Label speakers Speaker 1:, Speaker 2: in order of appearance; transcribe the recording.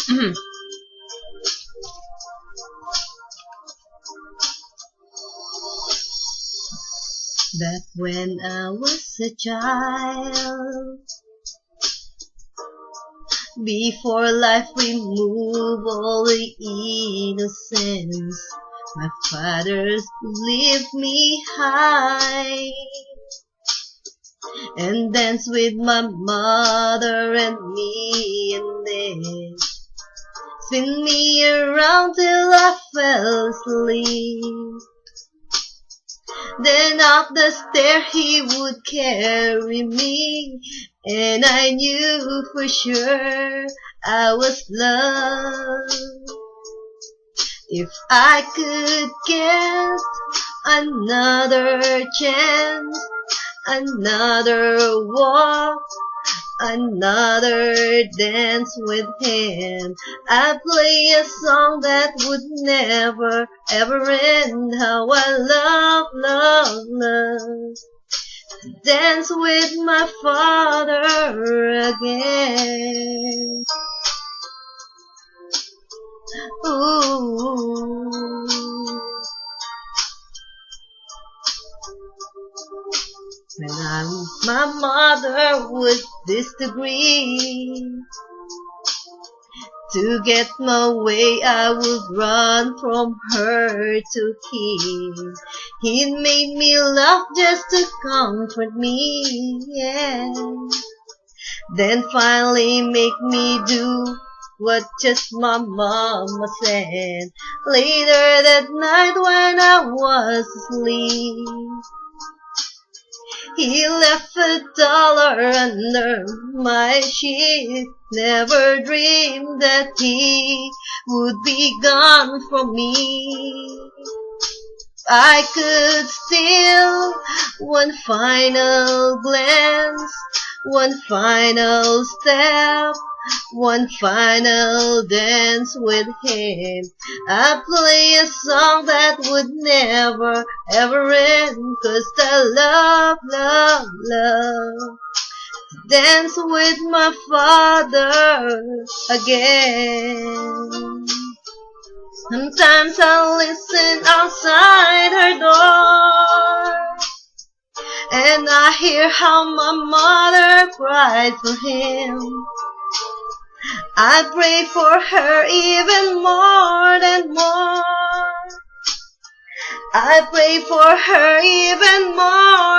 Speaker 1: Back when I was a child, before life removed all the innocence, my father lifted me high and danced with my mother and me, and then spin me around till I fell asleep. Then up the stair he would carry me, and I knew for sure I was loved. If I could get another chance, another walk, another dance with him, I'd play a song that would never ever end. How I love, love, love to dance with my father again. Ooh. When my mother would disagree, to get my way I would run from her to him. He made me laugh just to comfort me, yeah. Then finally make me do what just my mama said. Later that night when I was asleep, he left $1 under my sheet. Never dreamed that he would be gone from me. I could steal one final glance, one final step, one final dance with him. I play a song that would never ever end, 'cause I love, love, love to dance with my father again. Sometimes I listen outside her door, and I hear how my mother cried for him. I pray for her even more and more. I pray for her even more